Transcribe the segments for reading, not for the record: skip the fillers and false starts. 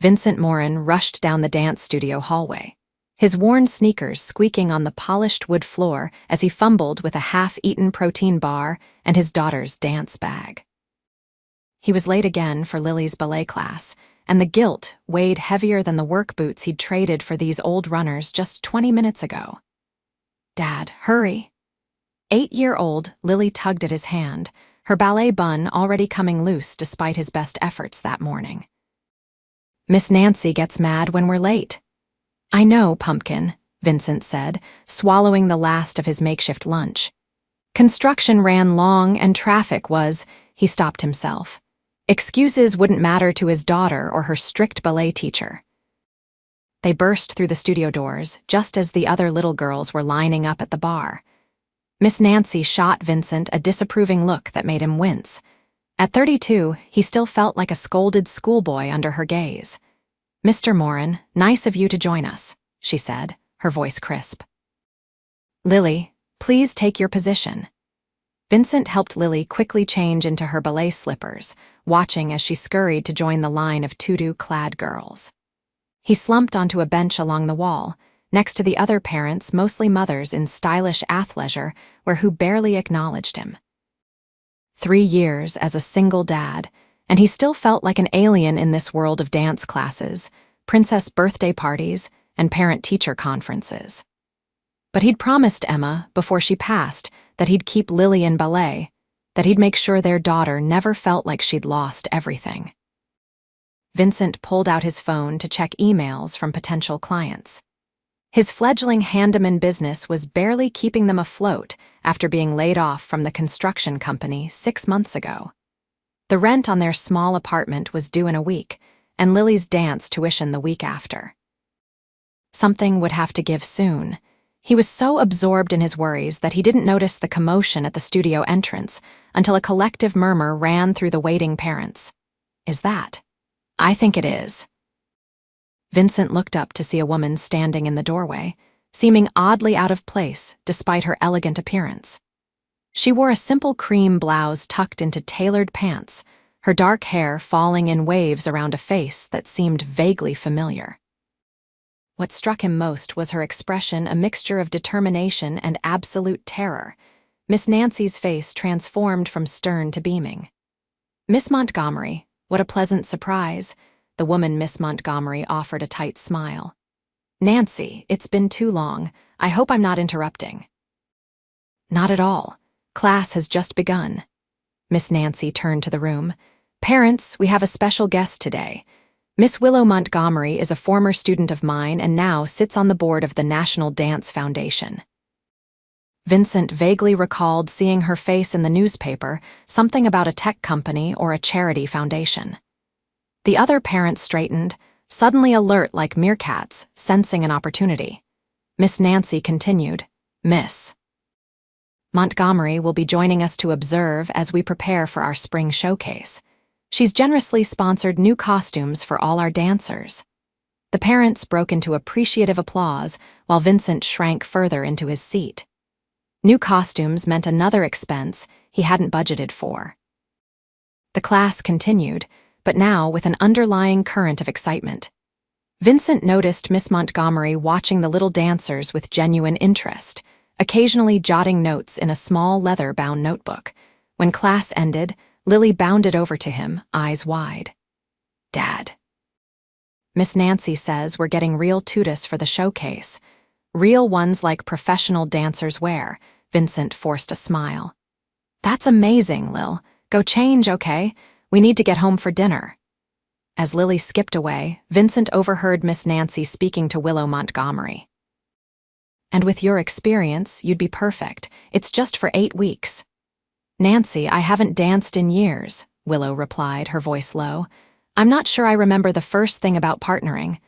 Vincent Morin rushed down the dance studio hallway, his worn sneakers squeaking on the polished wood floor as he fumbled with a half-eaten protein bar and his daughter's dance bag. He was late again for Lily's ballet class, and the guilt weighed heavier than the work boots he'd traded for these old runners just 20 minutes ago. "Dad, hurry." 8-year-old Lily tugged at his hand, her ballet bun already coming loose despite his best efforts that morning. "Miss Nancy gets mad when we're late." "I know, Pumpkin," Vincent said, swallowing the last of his makeshift lunch. Construction ran long and traffic was, he stopped himself. Excuses wouldn't matter to his daughter or her strict ballet teacher. They burst through the studio doors just as the other little girls were lining up at the bar. Miss Nancy shot Vincent a disapproving look that made him wince. At 32, he still felt like a scolded schoolboy under her gaze. "Mr. Morin, nice of you to join us," she said, her voice crisp. "Lily, please take your position." Vincent helped Lily quickly change into her ballet slippers, watching as she scurried to join the line of tutu-clad girls. He slumped onto a bench along the wall, next to the other parents, mostly mothers in stylish athleisure, who barely acknowledged him. 3 years as a single dad, and he still felt like an alien in this world of dance classes, princess birthday parties, and parent-teacher conferences. But he'd promised Emma, before she passed, that he'd keep Lily in ballet, that he'd make sure their daughter never felt like she'd lost everything. Vincent pulled out his phone to check emails from potential clients. His fledgling handyman business was barely keeping them afloat after being laid off from the construction company 6 months ago. The rent on their small apartment was due in a week, and Lily's dance tuition the week after. Something would have to give soon. He was so absorbed in his worries that he didn't notice the commotion at the studio entrance until a collective murmur ran through the waiting parents. "Is that?" "I think it is." Vincent looked up to see a woman standing in the doorway, seeming oddly out of place despite her elegant appearance. She wore a simple cream blouse tucked into tailored pants, her dark hair falling in waves around a face that seemed vaguely familiar. What struck him most was her expression, a mixture of determination and absolute terror. Miss Nancy's face transformed from stern to beaming. "Miss Montgomery, what a pleasant surprise." The woman Miss Montgomery offered a tight smile. "Nancy, it's been too long. I hope I'm not interrupting." "Not at all. Class has just begun." Miss Nancy turned to the room. "Parents, we have a special guest today. Miss Willow Montgomery is a former student of mine and now sits on the board of the National Dance Foundation." Vincent vaguely recalled seeing her face in the newspaper, something about a tech company or a charity foundation. The other parents straightened, suddenly alert like meerkats, sensing an opportunity. Miss Nancy continued, "Miss Montgomery will be joining us to observe as we prepare for our spring showcase. She's generously sponsored new costumes for all our dancers." The parents broke into appreciative applause while Vincent shrank further into his seat. New costumes meant another expense he hadn't budgeted for. The class continued, but now with an underlying current of excitement. Vincent noticed Miss Montgomery watching the little dancers with genuine interest, occasionally jotting notes in a small leather-bound notebook. When class ended, Lily bounded over to him, eyes wide. "Dad." "Miss Nancy says we're getting real tutus for the showcase. Real ones like professional dancers wear." Vincent forced a smile. "That's amazing, Lil. Go change, okay? We need to get home for dinner." As Lily skipped away, Vincent overheard Miss Nancy speaking to Willow Montgomery. "And with your experience, you'd be perfect. It's just for 8 weeks." "Nancy, I haven't danced in years," Willow replied, her voice low. "I'm not sure I remember the first thing about partnering."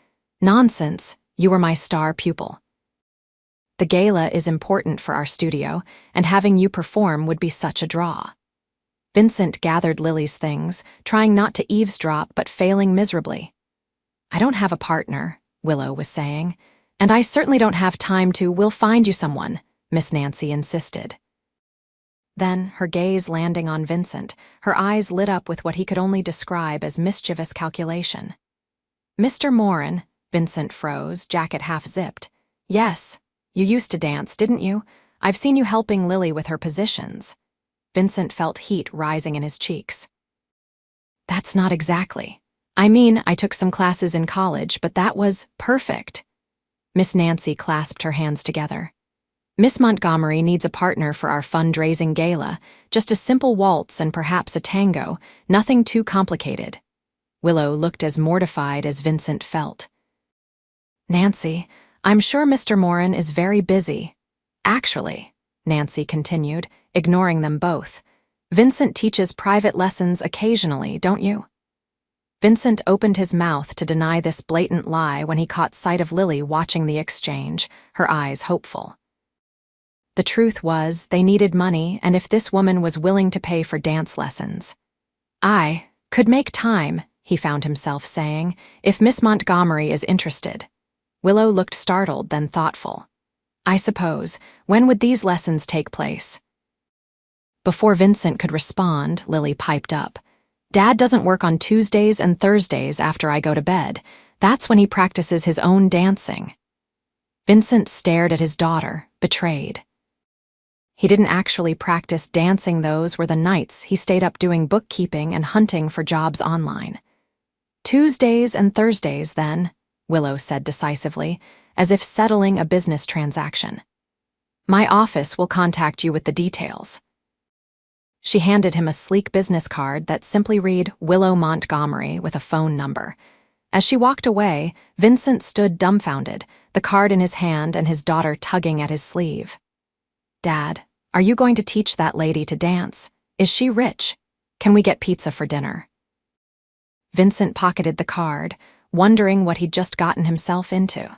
"Nonsense. You were my star pupil. The gala is important for our studio, and having you perform would be such a draw." Vincent gathered Lily's things, trying not to eavesdrop but failing miserably. "I don't have a partner," Willow was saying, "and I certainly don't have time to. We'll find you someone," Miss Nancy insisted. Then, her gaze landing on Vincent, her eyes lit up with what he could only describe as mischievous calculation. Mr. Morin, Vincent froze, jacket half-zipped. Yes, you used to dance, didn't you? I've seen you helping Lily with her positions. Vincent felt heat rising in his cheeks. That's not exactly. I mean, I took some classes in college, but that was perfect. Miss Nancy clasped her hands together. Miss Montgomery needs a partner for our fundraising gala, just a simple waltz and perhaps a tango, nothing too complicated. Willow looked as mortified as Vincent felt. Nancy, I'm sure Mr. Morin is very busy. Actually, Nancy continued, ignoring them both, Vincent teaches private lessons occasionally, don't you? Vincent opened his mouth to deny this blatant lie when he caught sight of Lily watching the exchange, her eyes hopeful. The truth was, they needed money, and if this woman was willing to pay for dance lessons, I could make time, he found himself saying, if Miss Montgomery is interested. Willow looked startled, then thoughtful. I suppose. When would these lessons take place? Before Vincent could respond, Lily piped up. Dad doesn't work on Tuesdays and Thursdays after I go to bed. That's when he practices his own dancing. Vincent stared at his daughter, betrayed. He didn't actually practice dancing. Those were the nights he stayed up doing bookkeeping and hunting for jobs online. Tuesdays and Thursdays, then, Willow said decisively, as if settling a business transaction. My office will contact you with the details. She handed him a sleek business card that simply read Willow Montgomery with a phone number. As she walked away, Vincent stood dumbfounded, the card in his hand and his daughter tugging at his sleeve. Dad, are you going to teach that lady to dance? Is she rich? Can we get pizza for dinner? Vincent pocketed the card, wondering what he'd just gotten himself into.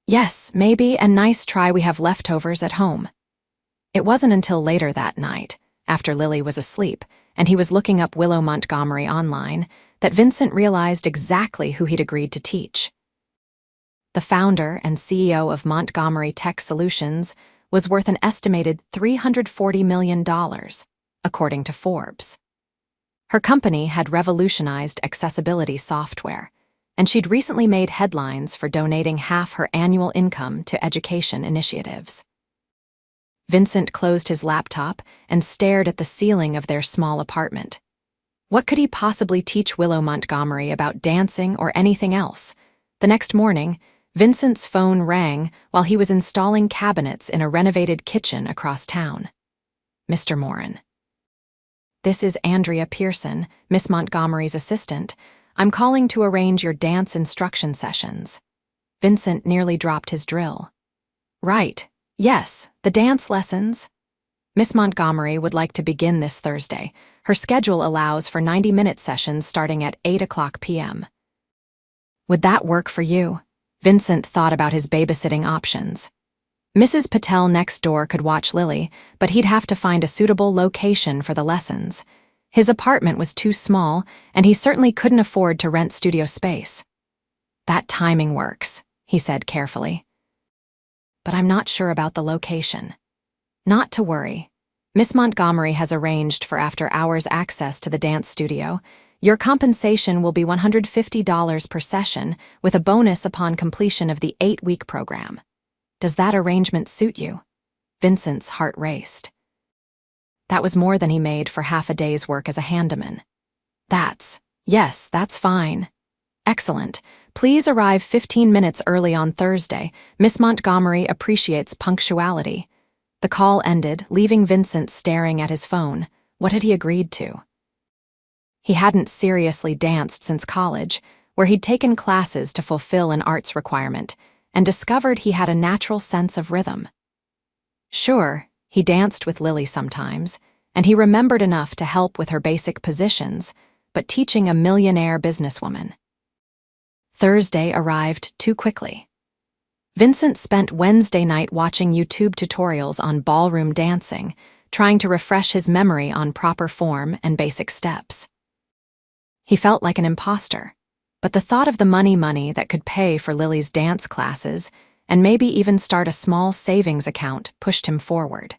Yes, maybe, and nice try, we have leftovers at home. It wasn't until later that night, after Lily was asleep, and he was looking up Willow Montgomery online, that Vincent realized exactly who he'd agreed to teach. The founder and CEO of Montgomery Tech Solutions was worth an estimated $340 million, according to Forbes. Her company had revolutionized accessibility software, and she'd recently made headlines for donating half her annual income to education initiatives. Vincent closed his laptop and stared at the ceiling of their small apartment. What could he possibly teach Willow Montgomery about dancing or anything else? The next morning, Vincent's phone rang while he was installing cabinets in a renovated kitchen across town. Mr. Morin. This is Andrea Pearson, Miss Montgomery's assistant. I'm calling to arrange your dance instruction sessions. Vincent nearly dropped his drill. Right. Yes, the dance lessons. Miss Montgomery would like to begin this Thursday. Her schedule allows for 90-minute sessions starting at 8:00 p.m. Would that work for you? Vincent thought about his babysitting options. Mrs. Patel next door could watch Lily, but he'd have to find a suitable location for the lessons. His apartment was too small, and he certainly couldn't afford to rent studio space. That timing works, he said carefully. But I'm not sure about the location. Not to worry. Miss Montgomery has arranged for after-hours access to the dance studio. Your compensation will be $150 per session, with a bonus upon completion of the 8-week program. Does that arrangement suit you? Vincent's heart raced. That was more than he made for half a day's work as a handyman. Yes, that's fine. Excellent. Please arrive 15 minutes early on Thursday. Miss Montgomery appreciates punctuality. The call ended, leaving Vincent staring at his phone. What had he agreed to? He hadn't seriously danced since college, where he'd taken classes to fulfill an arts requirement, and discovered he had a natural sense of rhythm. Sure, he danced with Lily sometimes, and he remembered enough to help with her basic positions, but teaching a millionaire businesswoman. Thursday arrived too quickly. Vincent spent Wednesday night watching YouTube tutorials on ballroom dancing, trying to refresh his memory on proper form and basic steps. He felt like an imposter, but the thought of the money that could pay for Lily's dance classes and maybe even start a small savings account pushed him forward.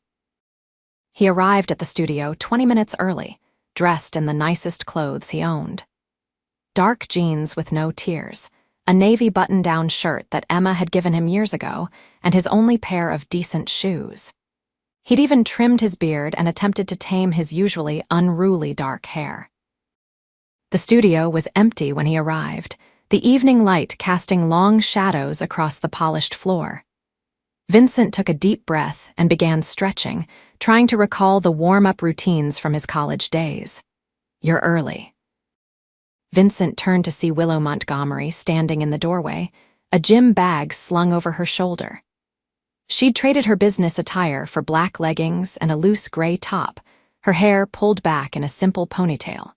He arrived at the studio 20 minutes early, dressed in the nicest clothes he owned. dark jeans with no tears, a navy button-down shirt that Emma had given him years ago, and his only pair of decent shoes. He'd even trimmed his beard and attempted to tame his usually unruly dark hair. The studio was empty when he arrived, the evening light casting long shadows across the polished floor. Vincent took a deep breath and began stretching, trying to recall the warm-up routines from his college days. "You're early." Vincent turned to see Willow Montgomery standing in the doorway, a gym bag slung over her shoulder. She'd traded her business attire for black leggings and a loose gray top, her hair pulled back in a simple ponytail.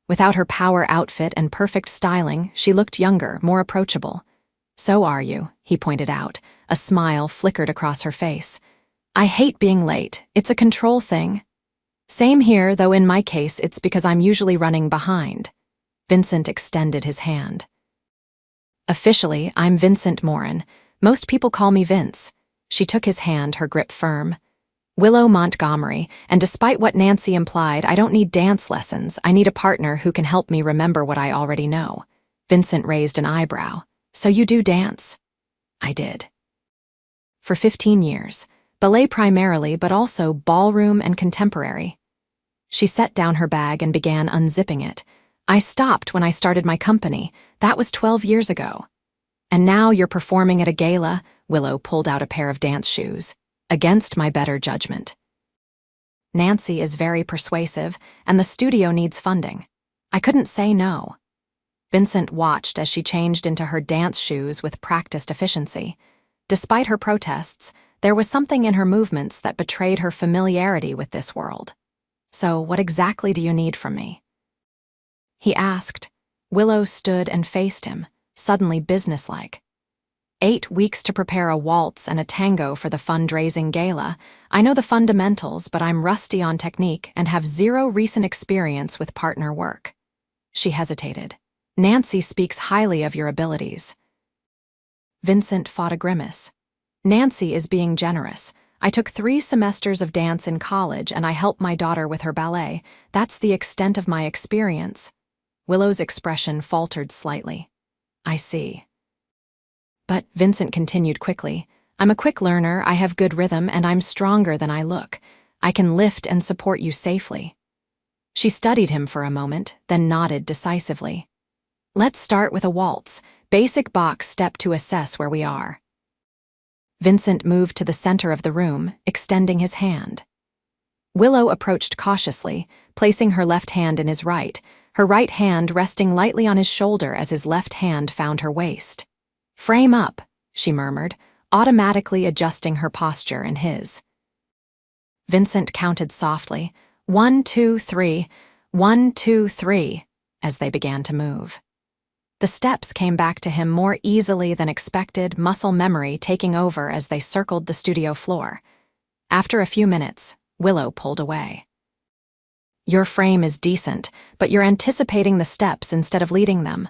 Without her power outfit and perfect styling, she looked younger, more approachable. "So are you," he pointed out. A smile flickered across her face. "I hate being late. It's a control thing." "Same here, though in my case it's because I'm usually running behind." Vincent extended his hand. "Officially, I'm Vincent Morin. Most people call me Vince." She took his hand, her grip firm. "Willow Montgomery, and despite what Nancy implied, I don't need dance lessons. I need a partner who can help me remember what I already know." Vincent raised an eyebrow. "So you do dance?" "I did. For 15 years. Ballet primarily, but also ballroom and contemporary." She set down her bag and began unzipping it. "I stopped when I started my company. That was 12 years ago. And now you're performing at a gala." Willow pulled out a pair of dance shoes. "Against my better judgment." "Nancy is very persuasive, and the studio needs funding. I couldn't say no." Vincent watched as she changed into her dance shoes with practiced efficiency. Despite her protests, there was something in her movements that betrayed her familiarity with this world. "So what exactly do you need from me?" he asked. Willow stood and faced him, suddenly businesslike. 8 weeks to prepare a waltz and a tango for the fundraising gala. I know the fundamentals, but I'm rusty on technique and have zero recent experience with partner work." She hesitated. "Nancy speaks highly of your abilities." Vincent fought a grimace. "Nancy is being generous. I took 3 semesters of dance in college and I helped my daughter with her ballet. That's the extent of my experience." Willow's expression faltered slightly. "I see." "But," Vincent continued quickly, "I'm a quick learner, I have good rhythm, and I'm stronger than I look. I can lift and support you safely." She studied him for a moment, then nodded decisively. "Let's start with a waltz, basic box step to assess where we are." Vincent moved to the center of the room, extending his hand. Willow approached cautiously, placing her left hand in his right, her right hand resting lightly on his shoulder as his left hand found her waist. "Frame up," she murmured, automatically adjusting her posture and his. Vincent counted softly, 1, 2, 3, 1, 2, 3, as they began to move. The steps came back to him more easily than expected, muscle memory taking over as they circled the studio floor. After a few minutes, Willow pulled away. "Your frame is decent, but you're anticipating the steps instead of leading them."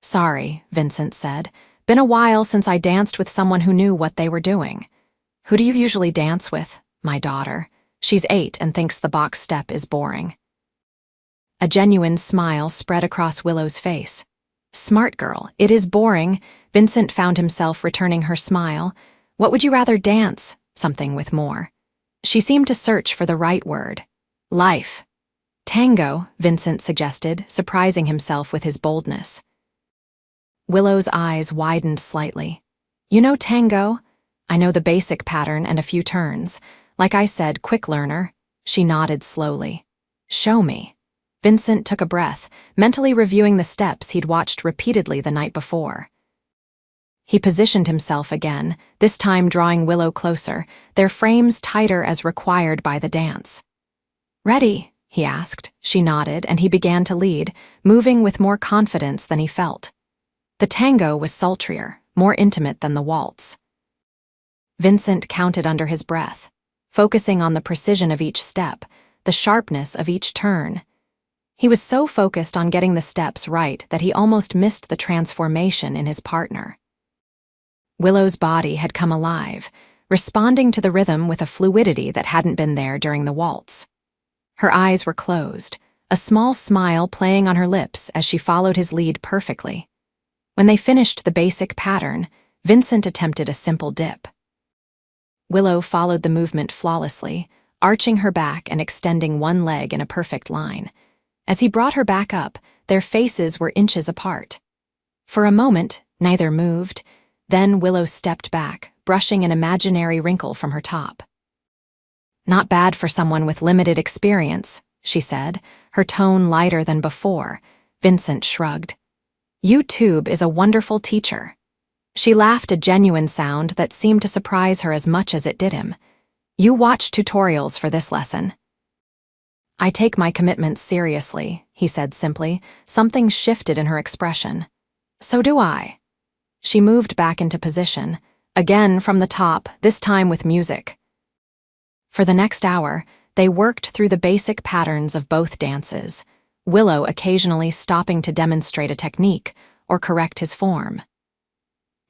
"Sorry," Vincent said. "Been a while since I danced with someone who knew what they were doing." "Who do you usually dance with?" "My daughter. She's 8 and thinks the box step is boring." A genuine smile spread across Willow's face. "Smart girl, it is boring." Vincent found himself returning her smile. "What would you rather dance?" Something with more. She seemed to search for the right word. "Life." "Tango," Vincent suggested, surprising himself with his boldness. Willow's eyes widened slightly. "You know tango?" "I know the basic pattern and a few turns. Like I said, quick learner." She nodded slowly. "Show me." Vincent took a breath, mentally reviewing the steps he'd watched repeatedly the night before. He positioned himself again, this time drawing Willow closer, their frames tighter as required by the dance. "Ready?" he asked. She nodded, and he began to lead, moving with more confidence than he felt. The tango was sultrier, more intimate than the waltz. Vincent counted under his breath, focusing on the precision of each step, the sharpness of each turn. He was so focused on getting the steps right that he almost missed the transformation in his partner. Willow's body had come alive, responding to the rhythm with a fluidity that hadn't been there during the waltz. Her eyes were closed, a small smile playing on her lips as she followed his lead perfectly. When they finished the basic pattern, Vincent attempted a simple dip. Willow followed the movement flawlessly, arching her back and extending one leg in a perfect line. As he brought her back up, their faces were inches apart. For a moment, neither moved. Then Willow stepped back, brushing an imaginary wrinkle from her top. "Not bad for someone with limited experience," she said, her tone lighter than before. Vincent shrugged. "YouTube is a wonderful teacher." She laughed, a genuine sound that seemed to surprise her as much as it did him. "You watch tutorials for this lesson." "I take my commitments seriously," he said simply. Something shifted in her expression. "So do I." She moved back into position, again from the top, this time with music. For the next hour, they worked through the basic patterns of both dances, Willow occasionally stopping to demonstrate a technique or correct his form.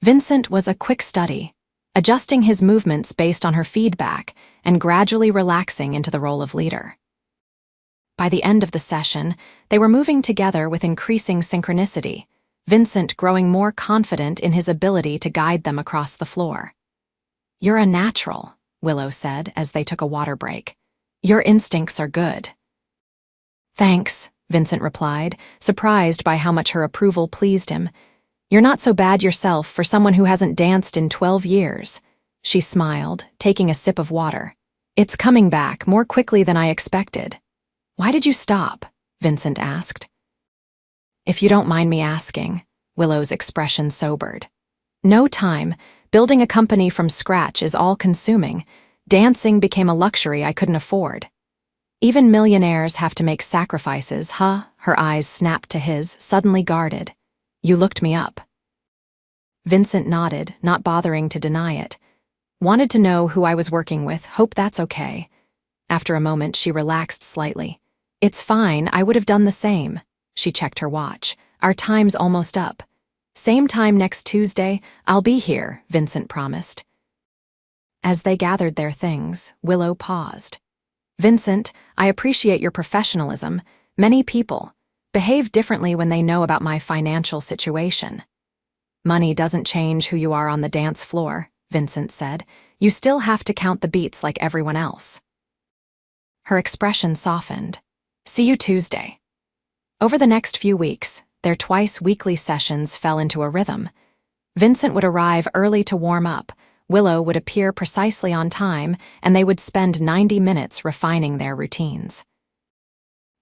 Vincent was a quick study, adjusting his movements based on her feedback and gradually relaxing into the role of leader. By the end of the session, they were moving together with increasing synchronicity, Vincent growing more confident in his ability to guide them across the floor. "You're a natural," Willow said as they took a water break. "Your instincts are good." "Thanks," Vincent replied, surprised by how much her approval pleased him. "You're not so bad yourself for someone who hasn't danced in 12 years. She smiled, taking a sip of water. "It's coming back more quickly than I expected." "Why did you stop?" Vincent asked. "If you don't mind me asking," Willow's expression sobered. "No time. Building a company from scratch is all-consuming. Dancing became a luxury I couldn't afford." "Even millionaires have to make sacrifices, huh?" Her eyes snapped to his, suddenly guarded. "You looked me up." Vincent nodded, not bothering to deny it. "Wanted to know who I was working with. Hope that's okay." After a moment, she relaxed slightly. "It's fine, I would have done the same." She checked her watch. "Our time's almost up." "Same time next Tuesday, I'll be here," Vincent promised. As they gathered their things, Willow paused. "Vincent, I appreciate your professionalism. Many people behave differently when they know about my financial situation." "Money doesn't change who you are on the dance floor," Vincent said. "You still have to count the beats like everyone else." Her expression softened. "See you Tuesday." Over the next few weeks, their twice-weekly sessions fell into a rhythm. Vincent would arrive early to warm up, Willow would appear precisely on time, and they would spend 90 minutes refining their routines.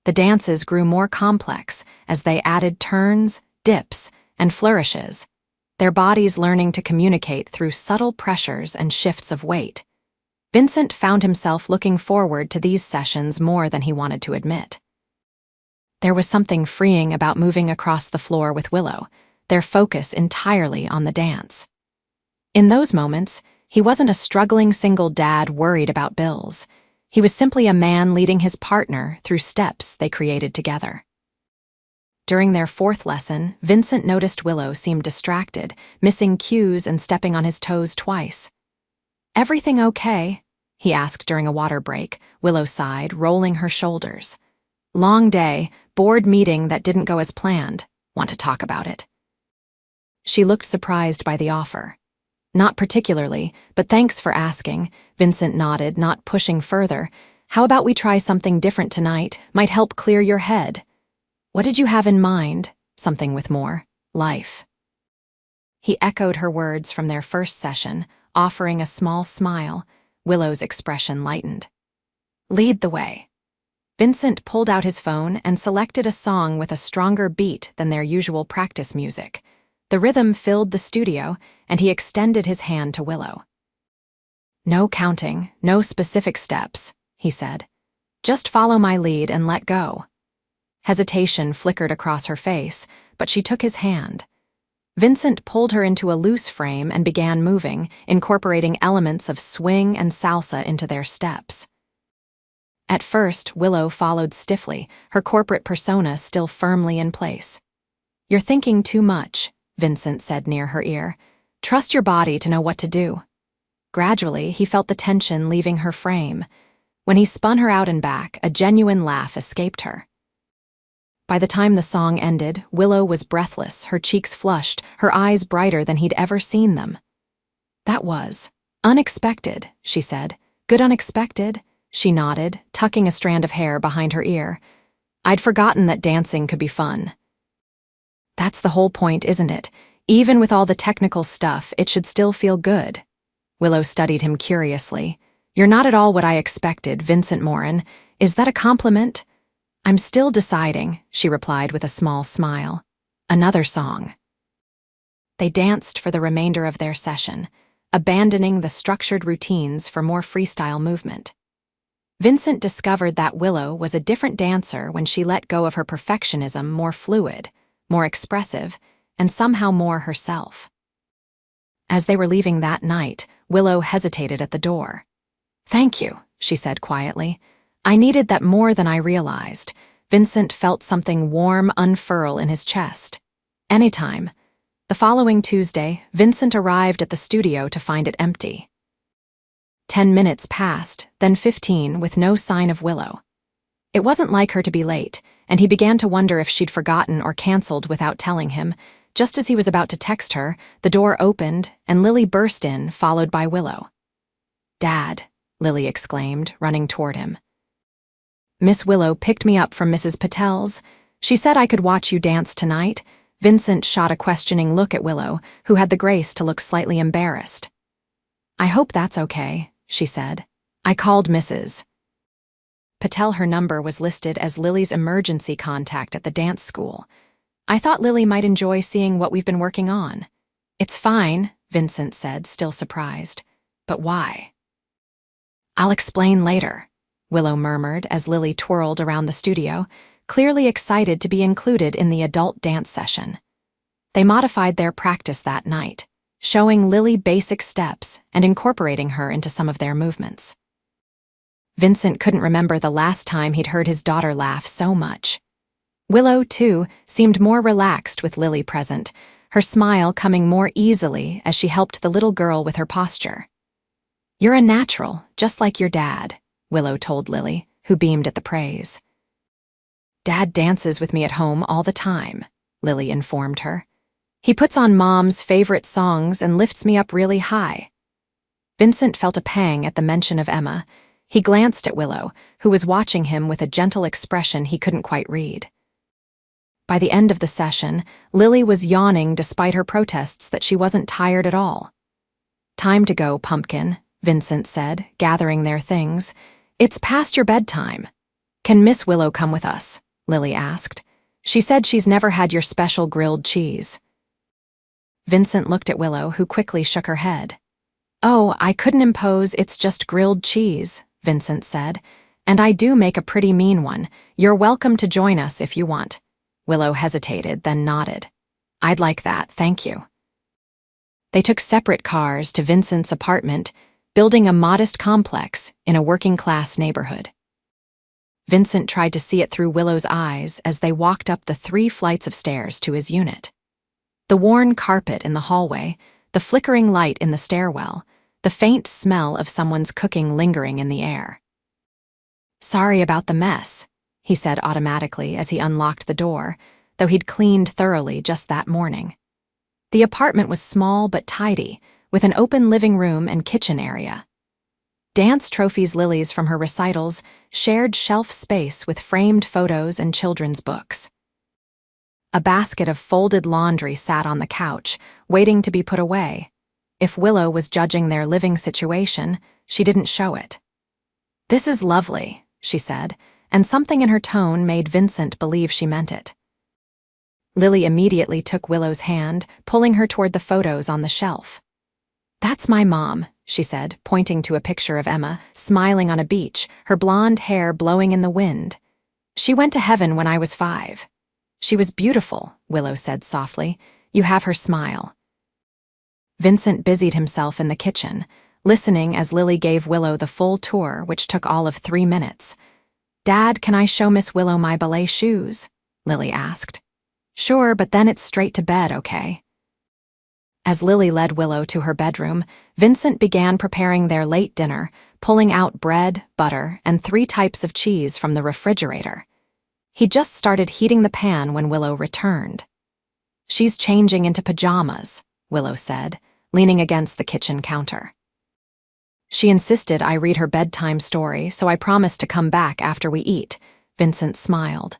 The dances grew more complex as they added turns, dips, and flourishes, their bodies learning to communicate through subtle pressures and shifts of weight. Vincent found himself looking forward to these sessions more than he wanted to admit. There was something freeing about moving across the floor with Willow, their focus entirely on the dance. In those moments, he wasn't a struggling single dad worried about bills. He was simply a man leading his partner through steps they created together. During their fourth lesson, Vincent noticed Willow seemed distracted, missing cues and stepping on his toes twice. "Everything okay?" he asked during a water break. Willow sighed, rolling her shoulders. "Long day, board meeting that didn't go as planned. Want to talk about it?" She looked surprised by the offer. "Not particularly, but thanks for asking," Vincent nodded, not pushing further. "How about we try something different tonight? Might help clear your head." "What did you have in mind?" "Something with more life." He echoed her words from their first session, offering a small smile. Willow's expression lightened. "Lead the way." Vincent pulled out his phone and selected a song with a stronger beat than their usual practice music. The rhythm filled the studio, and he extended his hand to Willow. "No counting, no specific steps," he said. "Just follow my lead and let go." Hesitation flickered across her face, but she took his hand. Vincent pulled her into a loose frame and began moving, incorporating elements of swing and salsa into their steps. At first, Willow followed stiffly, her corporate persona still firmly in place. "You're thinking too much," Vincent said near her ear. "Trust your body to know what to do." Gradually, he felt the tension leaving her frame. When he spun her out and back, a genuine laugh escaped her. By the time the song ended, Willow was breathless, her cheeks flushed, her eyes brighter than he'd ever seen them. "That was unexpected," she said. "Good unexpected," she nodded, tucking a strand of hair behind her ear. "I'd forgotten that dancing could be fun." "That's the whole point, isn't it? Even with all the technical stuff, it should still feel good." Willow studied him curiously. "You're not at all what I expected, Vincent Morin. Is that a compliment?" "I'm still deciding," she replied with a small smile. "Another song." They danced for the remainder of their session, abandoning the structured routines for more freestyle movement. Vincent discovered that Willow was a different dancer when she let go of her perfectionism, more fluid, more expressive, and somehow more herself. As they were leaving that night, Willow hesitated at the door. "Thank you," she said quietly. "I needed that more than I realized." Vincent felt something warm unfurl in his chest. "Anytime." The following Tuesday, Vincent arrived at the studio to find it empty. 10 minutes passed, then 15, with no sign of Willow. It wasn't like her to be late, and he began to wonder if she'd forgotten or canceled without telling him. Just as he was about to text her, the door opened, and Lily burst in, followed by Willow. "Dad," Lily exclaimed, running toward him. "Miss Willow picked me up from Mrs. Patel's. She said I could watch you dance tonight." Vincent shot a questioning look at Willow, who had the grace to look slightly embarrassed. "I hope that's okay," she said. "I called Mrs. Patel. Her number was listed as Lily's emergency contact at the dance school. I thought Lily might enjoy seeing what we've been working on." "It's fine," Vincent said, still surprised. "But why?" "I'll explain later," Willow murmured as Lily twirled around the studio, clearly excited to be included in the adult dance session. They modified their practice that night, showing Lily basic steps and incorporating her into some of their movements. Vincent couldn't remember the last time he'd heard his daughter laugh so much. Willow, too, seemed more relaxed with Lily present, her smile coming more easily as she helped the little girl with her posture. "You're a natural, just like your dad," Willow told Lily, who beamed at the praise. "Dad dances with me at home all the time," Lily informed her. "He puts on Mom's favorite songs and lifts me up really high." Vincent felt a pang at the mention of Emma. He glanced at Willow, who was watching him with a gentle expression he couldn't quite read. By the end of the session, Lily was yawning despite her protests that she wasn't tired at all. "Time to go, Pumpkin," Vincent said, gathering their things. "It's past your bedtime." "Can Miss Willow come with us?" Lily asked. "She said she's never had your special grilled cheese." Vincent looked at Willow, who quickly shook her head. "Oh, I couldn't impose, it's just grilled cheese," Vincent said. "And I do make a pretty mean one. You're welcome to join us if you want." Willow hesitated, then nodded. "I'd like that, thank you." They took separate cars to Vincent's apartment, building a modest complex in a working-class neighborhood. Vincent tried to see it through Willow's eyes as they walked up the 3 flights of stairs to his unit. The worn carpet in the hallway, the flickering light in the stairwell, the faint smell of someone's cooking lingering in the air. "Sorry about the mess," he said automatically as he unlocked the door, though he'd cleaned thoroughly just that morning. The apartment was small but tidy, with an open living room and kitchen area. Dance trophies Lily's from her recitals shared shelf space with framed photos and children's books. A basket of folded laundry sat on the couch, waiting to be put away. If Willow was judging their living situation, she didn't show it. "This is lovely," she said, and something in her tone made Vincent believe she meant it. Lily immediately took Willow's hand, pulling her toward the photos on the shelf. "That's my mom," she said, pointing to a picture of Emma, smiling on a beach, her blonde hair blowing in the wind. "She went to heaven when I was 5. "She was beautiful," Willow said softly. "You have her smile." Vincent busied himself in the kitchen, listening as Lily gave Willow the full tour, which took all of 3 minutes. "Dad, can I show Miss Willow my ballet shoes?" Lily asked. "Sure, but then it's straight to bed, okay?" As Lily led Willow to her bedroom, Vincent began preparing their late dinner, pulling out bread, butter, and 3 types of cheese from the refrigerator. He just started heating the pan when Willow returned. "She's changing into pajamas," Willow said, leaning against the kitchen counter. "She insisted I read her bedtime story, so I promised to come back after we eat," Vincent smiled.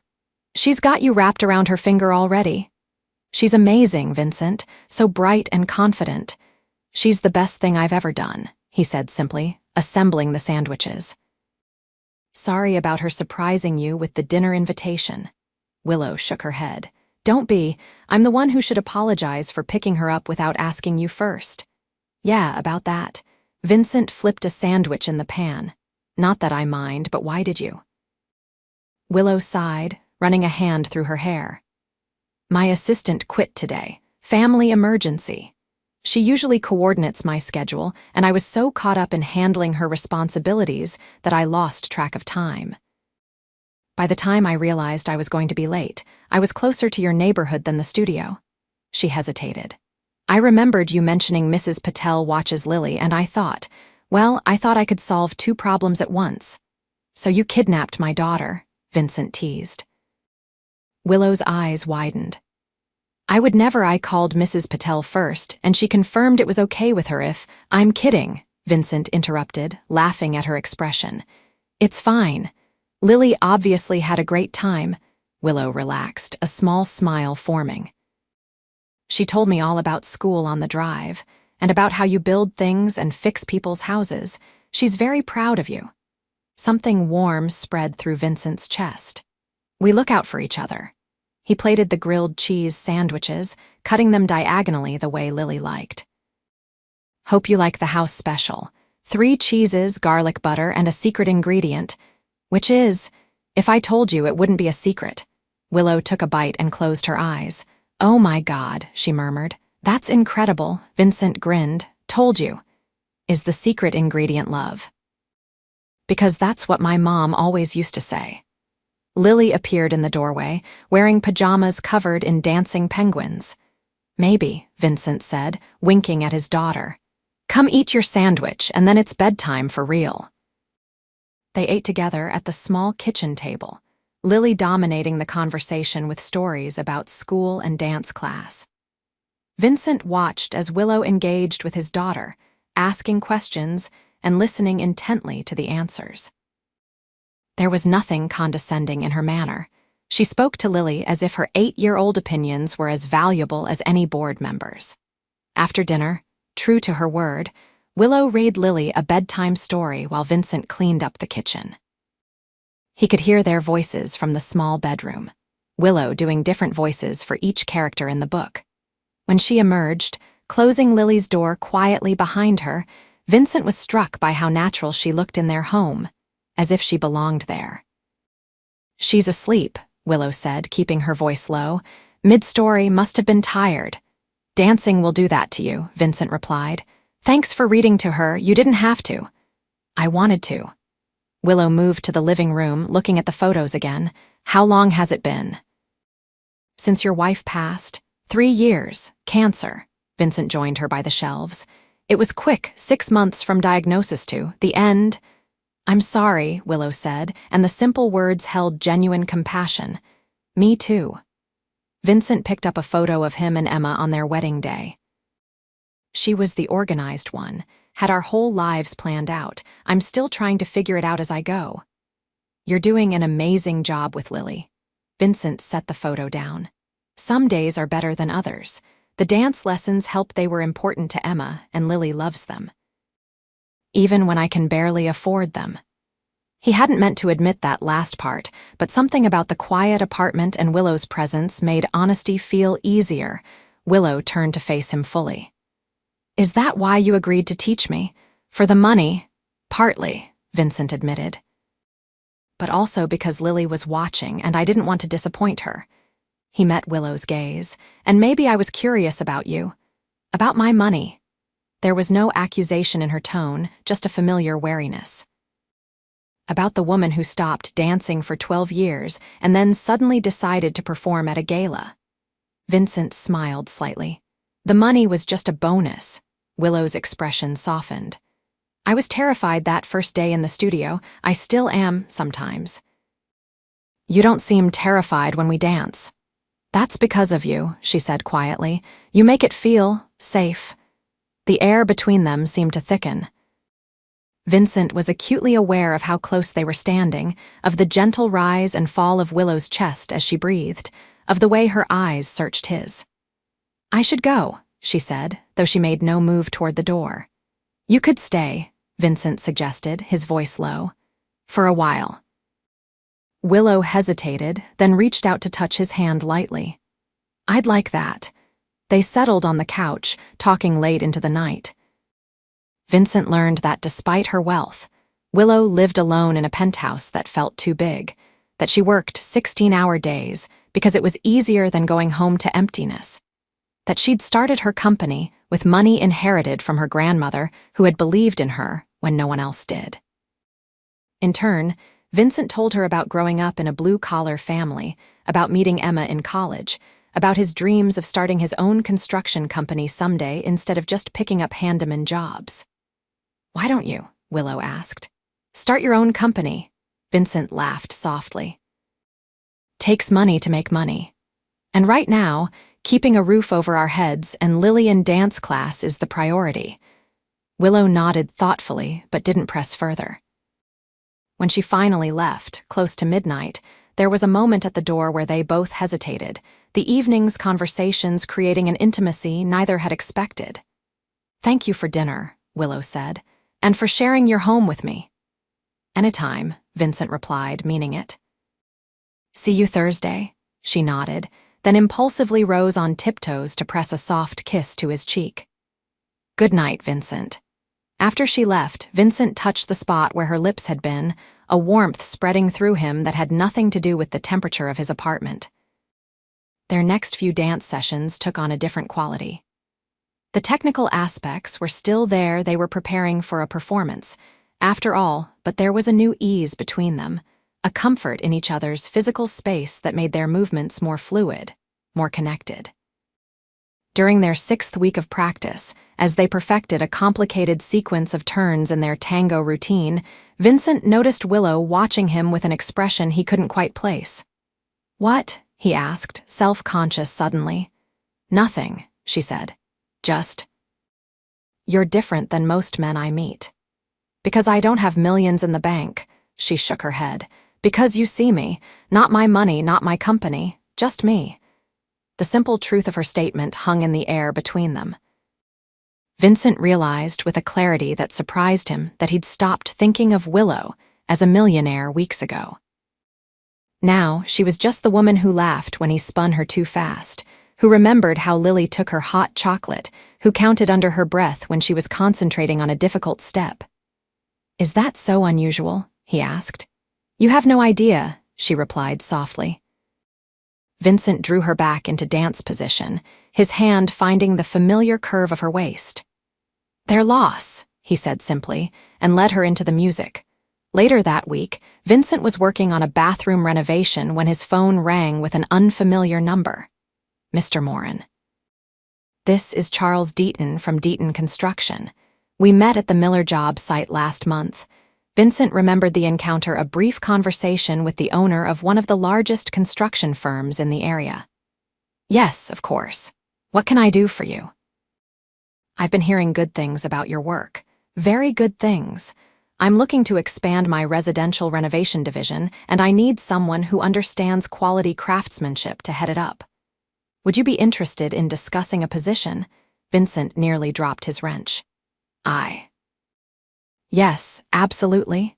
"She's got you wrapped around her finger already." "She's amazing, Vincent, so bright and confident. She's the best thing I've ever done," he said simply, assembling the sandwiches. "Sorry about her surprising you with the dinner invitation." Willow shook her head. "Don't be. I'm the one who should apologize for picking her up without asking you first." "Yeah, about that." Vincent flipped a sandwich in the pan. "Not that I mind, but why did you?" Willow sighed, running a hand through her hair. "My assistant quit today. Family emergency. She usually coordinates my schedule, and I was so caught up in handling her responsibilities that I lost track of time. By the time I realized I was going to be late, I was closer to your neighborhood than the studio." She hesitated. "I remembered you mentioning Mrs. Patel watches Lily, and I thought I could solve two problems at once." "So you kidnapped my daughter," Vincent teased. Willow's eyes widened. "I would never. I called Mrs. Patel first, and she confirmed it was okay with her if—" "I'm kidding," Vincent interrupted, laughing at her expression. "It's fine. Lily obviously had a great time." Willow relaxed, a small smile forming. "She told me all about school on the drive, and about how you build things and fix people's houses. She's very proud of you." Something warm spread through Vincent's chest. "We look out for each other." He plated the grilled cheese sandwiches, cutting them diagonally the way Lily liked. "Hope you like the house special. 3 cheeses, garlic butter, and a secret ingredient. Which is, if I told you, it wouldn't be a secret." Willow took a bite and closed her eyes. "Oh my God," she murmured. "That's incredible." Vincent grinned. "Told you. Is the secret ingredient love?" "Because that's what my mom always used to say." Lily appeared in the doorway, wearing pajamas covered in dancing penguins. "Maybe," Vincent said, winking at his daughter. "Come eat your sandwich, and then it's bedtime for real." They ate together at the small kitchen table, Lily dominating the conversation with stories about school and dance class. Vincent watched as Willow engaged with his daughter, asking questions and listening intently to the answers. There was nothing condescending in her manner. She spoke to Lily as if her 8-year-old opinions were as valuable as any board members. After dinner, true to her word, Willow read Lily a bedtime story while Vincent cleaned up the kitchen. He could hear their voices from the small bedroom, Willow doing different voices for each character in the book. When she emerged, closing Lily's door quietly behind her, Vincent was struck by how natural she looked in their home, as if she belonged there. "She's asleep," Willow said, keeping her voice low. "Mid-story, must have been tired." "Dancing will do that to you," Vincent replied. "Thanks for reading to her. You didn't have to." "I wanted to." Willow moved to the living room, looking at the photos again. "How long has it been?" "Since your wife passed. 3 years. Cancer." Vincent joined her by the shelves. "It was quick, 6 months from diagnosis to the end." "I'm sorry," Willow said, and the simple words held genuine compassion. "Me too." Vincent picked up a photo of him and Emma on their wedding day. "She was the organized one, had our whole lives planned out. I'm still trying to figure it out as I go." "You're doing an amazing job with Lily." Vincent set the photo down. "Some days are better than others. The dance lessons helped. They were important to Emma, and Lily loves them. Even when I can barely afford them." He hadn't meant to admit that last part, but something about the quiet apartment and Willow's presence made honesty feel easier. Willow turned to face him fully. "Is that why you agreed to teach me? For the money?" "Partly," Vincent admitted. "But also because Lily was watching and I didn't want to disappoint her." He met Willow's gaze. "And maybe I was curious about you. About my money." There was no accusation in her tone, just a familiar wariness. "About the woman who stopped dancing for 12 years and then suddenly decided to perform at a gala." Vincent smiled slightly. "The money was just a bonus." Willow's expression softened. "I was terrified that first day in the studio. I still am, sometimes." You don't seem terrified when we dance. That's because of you, she said quietly. You make it feel safe. The air between them seemed to thicken. Vincent was acutely aware of how close they were standing, of the gentle rise and fall of Willow's chest as she breathed, of the way her eyes searched his. I should go, she said, though she made no move toward the door. You could stay, Vincent suggested, his voice low. For a while. Willow hesitated, then reached out to touch his hand lightly. I'd like that. They settled on the couch, talking late into the night. Vincent learned that despite her wealth, Willow lived alone in a penthouse that felt too big, that she worked 16-hour days because it was easier than going home to emptiness, that she'd started her company with money inherited from her grandmother who had believed in her when no one else did. In turn, Vincent told her about growing up in a blue-collar family, about meeting Emma in college, about his dreams of starting his own construction company someday instead of just picking up handyman jobs. Why don't you? Willow asked. Start your own company. Vincent laughed softly. Takes money to make money. And right now, keeping a roof over our heads and Lily in dance class is the priority. Willow nodded thoughtfully, but didn't press further. When she finally left, close to midnight, there was a moment at the door where they both hesitated, the evening's conversations creating an intimacy neither had expected. Thank you for dinner, Willow said, and for sharing your home with me. Anytime, Vincent replied, meaning it. See you Thursday, she nodded, then impulsively rose on tiptoes to press a soft kiss to his cheek. Good night, Vincent. After she left, Vincent touched the spot where her lips had been, a warmth spreading through him that had nothing to do with the temperature of his apartment. Their next few dance sessions took on a different quality. The technical aspects were still there, they were preparing for a performance. After all, but there was a new ease between them, a comfort in each other's physical space that made their movements more fluid, more connected. During their 6th week of practice, as they perfected a complicated sequence of turns in their tango routine, Vincent noticed Willow watching him with an expression he couldn't quite place. What? He asked, self-conscious suddenly. Nothing, she said. Just. You're different than most men I meet. Because I don't have millions in the bank, she shook her head. Because you see me, not my money, not my company, just me. The simple truth of her statement hung in the air between them. Vincent realized with a clarity that surprised him that he'd stopped thinking of Willow as a millionaire weeks ago. Now, she was just the woman who laughed when he spun her too fast, who remembered how Lily took her hot chocolate, who counted under her breath when she was concentrating on a difficult step. Is that so unusual? He asked. You have no idea, she replied softly. Vincent drew her back into dance position, his hand finding the familiar curve of her waist. Their loss, he said simply, and led her into the music. Later that week, Vincent was working on a bathroom renovation when his phone rang with an unfamiliar number. Mr. Morin. This is Charles Deaton from Deaton Construction. We met at the Miller job site last month. Vincent remembered the encounter a brief conversation with the owner of one of the largest construction firms in the area. Yes, of course. What can I do for you? I've been hearing good things about your work. Very good things. I'm looking to expand my residential renovation division, and I need someone who understands quality craftsmanship to head it up. Would you be interested in discussing a position? Vincent nearly dropped his wrench. Yes, absolutely.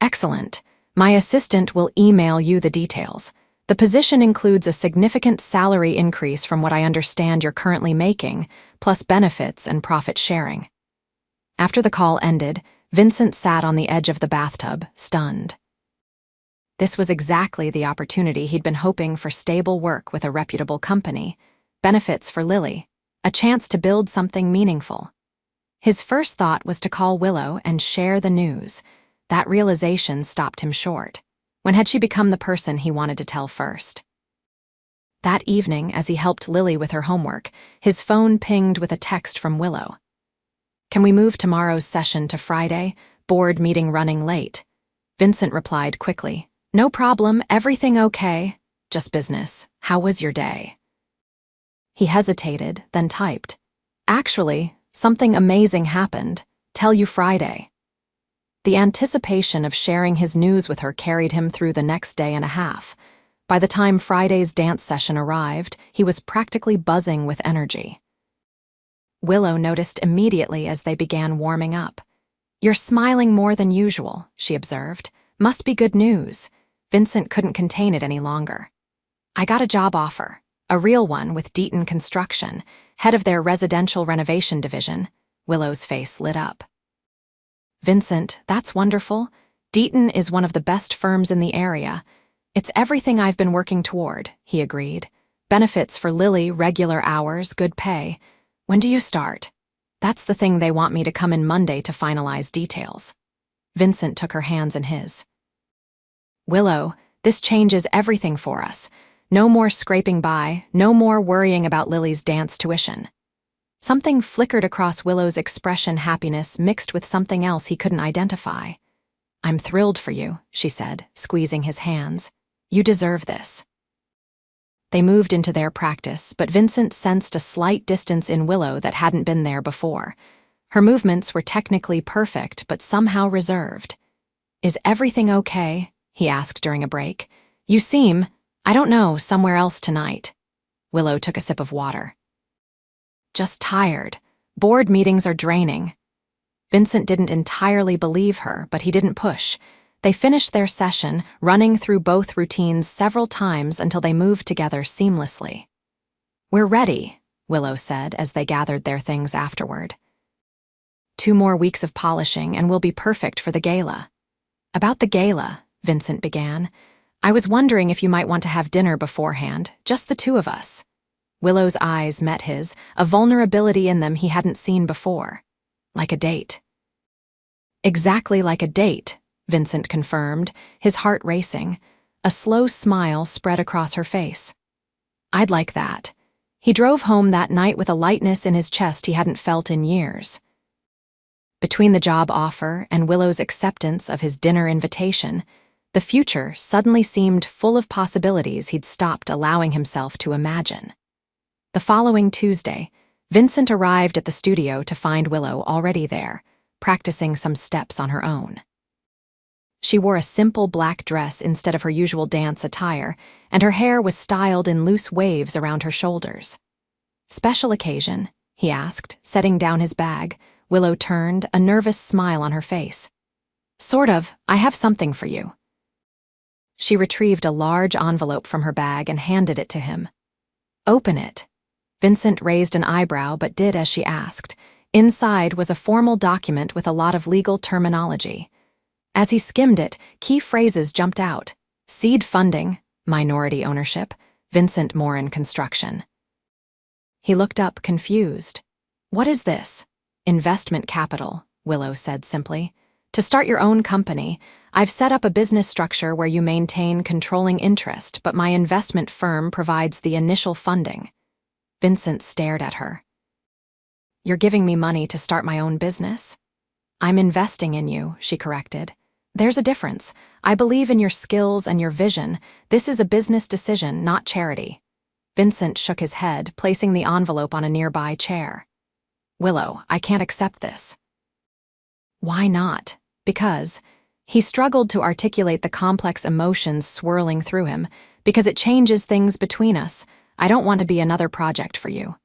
Excellent. My assistant will email you the details. The position includes a significant salary increase from what I understand you're currently making, plus benefits and profit sharing. After the call ended, Vincent sat on the edge of the bathtub, stunned. This was exactly the opportunity he'd been hoping for: stable work with a reputable company, benefits for Lily, a chance to build something meaningful. His first thought was to call Willow and share the news. That realization stopped him short. When had she become the person he wanted to tell first? That evening, as he helped Lily with her homework, his phone pinged with a text from Willow. Can we move tomorrow's session to Friday? Board meeting running late. Vincent replied quickly. No problem, everything okay? Just business. How was your day? He hesitated, then typed. Actually, something amazing happened. Tell you Friday. The anticipation of sharing his news with her carried him through the next day and a half. By the time Friday's dance session arrived, he was practically buzzing with energy. Willow noticed immediately as they began warming up. You're smiling more than usual, she observed. Must be good news. Vincent couldn't contain it any longer. I got a job offer, a real one with Deaton Construction, head of their residential renovation division. Willow's face lit up. Vincent, that's wonderful. Deaton is one of the best firms in the area. It's everything I've been working toward, he agreed. Benefits for Lily, regular hours, good pay. When do you start? That's the thing they want me to come in Monday to finalize details. Vincent took her hands in his. Willow, this changes everything for us. No more scraping by, no more worrying about Lily's dance tuition. Something flickered across Willow's expression, happiness mixed with something else he couldn't identify. I'm thrilled for you, she said, squeezing his hands. You deserve this. They moved into their practice, but Vincent sensed a slight distance in Willow that hadn't been there before. Her movements were technically perfect, but somehow reserved. Is everything okay? He asked during a break. You seem, I don't know, somewhere else tonight. Willow took a sip of water. Just tired. Board meetings are draining. Vincent didn't entirely believe her, but he didn't push. They finished their session, running through both routines several times until they moved together seamlessly. We're ready, Willow said as they gathered their things afterward. 2 more weeks of polishing and we'll be perfect for the gala. About the gala, Vincent began. I was wondering if you might want to have dinner beforehand, just the 2 of us. Willow's eyes met his, a vulnerability in them he hadn't seen before. Like a date. Exactly like a date, Vincent confirmed, his heart racing. A slow smile spread across her face. I'd like that. He drove home that night with a lightness in his chest he hadn't felt in years. Between the job offer and Willow's acceptance of his dinner invitation, the future suddenly seemed full of possibilities he'd stopped allowing himself to imagine. The following Tuesday, Vincent arrived at the studio to find Willow already there, practicing some steps on her own. She wore a simple black dress instead of her usual dance attire, and her hair was styled in loose waves around her shoulders. Special occasion? He asked, setting down his bag. Willow turned, a nervous smile on her face. Sort of, I have something for you. She retrieved a large envelope from her bag and handed it to him. Open it. Vincent raised an eyebrow but did as she asked. Inside was a formal document with a lot of legal terminology. As he skimmed it, key phrases jumped out. Seed funding, minority ownership, Vincent Morin Construction. He looked up, confused. What is this? Investment capital, Willow said simply. To start your own company, I've set up a business structure where you maintain controlling interest, but my investment firm provides the initial funding. Vincent stared at her. You're giving me money to start my own business? I'm investing in you, she corrected. There's a difference. I believe in your skills and your vision. This is a business decision, not charity. Vincent shook his head, placing the envelope on a nearby chair. Willow, I can't accept this. Why not? Because he struggled to articulate the complex emotions swirling through him. Because it changes things between us. I don't want to be another project for you.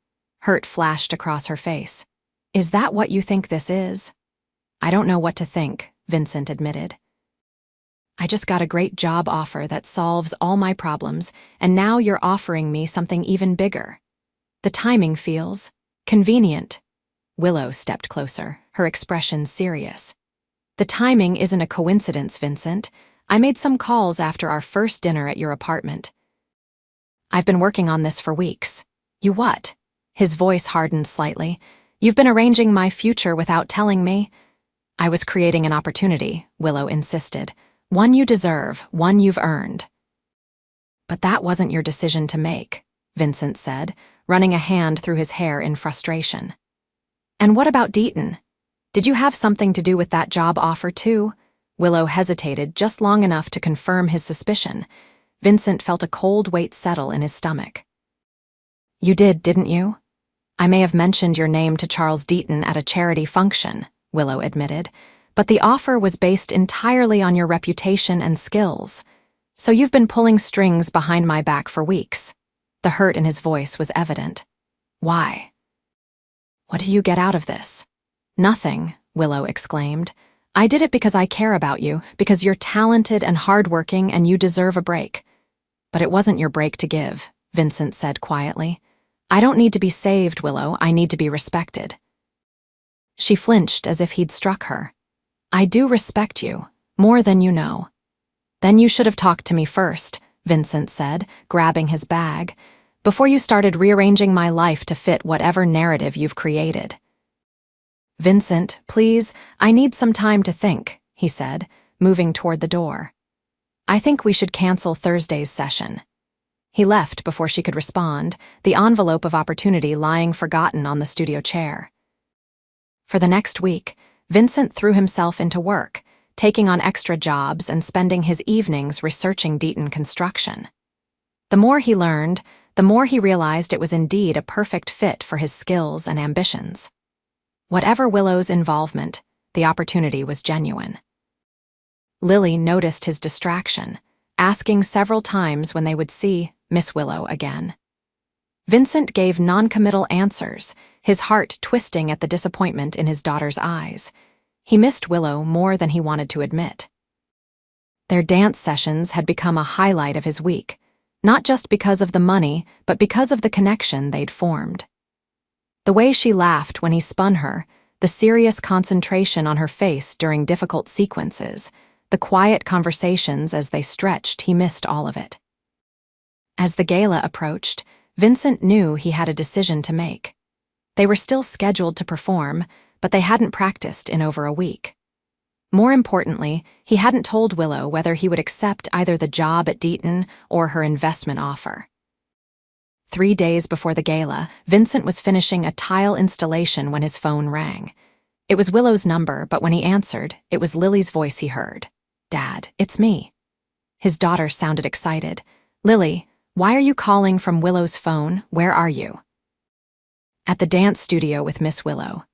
Hurt flashed across her face. Is that what you think this is? I don't know what to think, Vincent admitted. I just got a great job offer that solves all my problems, and now you're offering me something even bigger. The timing feels convenient. Willow stepped closer, her expression serious. The timing isn't a coincidence, Vincent. I made some calls after our first dinner at your apartment. I've been working on this for weeks. You what? His voice hardened slightly. You've been arranging my future without telling me? I was creating an opportunity, Willow insisted. One you deserve, one you've earned. But that wasn't your decision to make, Vincent said, running a hand through his hair in frustration. And what about Deaton? Did you have something to do with that job offer too? Willow hesitated just long enough to confirm his suspicion. Vincent felt a cold weight settle in his stomach. You did, didn't you? I may have mentioned your name to Charles Deaton at a charity function, Willow admitted, but the offer was based entirely on your reputation and skills. So you've been pulling strings behind my back for weeks. The hurt in his voice was evident. Why? What do you get out of this? Nothing, Willow exclaimed. I did it because I care about you, because you're talented and hardworking and you deserve a break. But it wasn't your break to give, Vincent said quietly. I don't need to be saved, Willow. I need to be respected. She flinched as if he'd struck her. I do respect you, more than you know. Then you should have talked to me first, Vincent said, grabbing his bag, before you started rearranging my life to fit whatever narrative you've created. Vincent, please, I need some time to think, he said, moving toward the door. I think we should cancel Thursday's session. He left before she could respond, the envelope of opportunity lying forgotten on the studio chair. For the next week, Vincent threw himself into work, taking on extra jobs and spending his evenings researching Deaton construction. The more he learned, the more he realized it was indeed a perfect fit for his skills and ambitions. Whatever Willow's involvement, the opportunity was genuine. Lily noticed his distraction, asking several times when they would see Miss Willow again. Vincent gave non-committal answers, his heart twisting at the disappointment in his daughter's eyes. He missed Willow more than he wanted to admit. Their dance sessions had become a highlight of his week, not just because of the money, but because of the connection they'd formed. The way she laughed when he spun her, the serious concentration on her face during difficult sequences, the quiet conversations as they stretched, he missed all of it. As the gala approached, Vincent knew he had a decision to make. They were still scheduled to perform, but they hadn't practiced in over a week. More importantly, he hadn't told Willow whether he would accept either the job at Deaton or her investment offer. 3 days before the gala, Vincent was finishing a tile installation when his phone rang. It was Willow's number, but when he answered, it was Lily's voice he heard. Dad, it's me. His daughter sounded excited. Lily, why are you calling from Willow's phone? Where are you? At the dance studio with Miss Willow.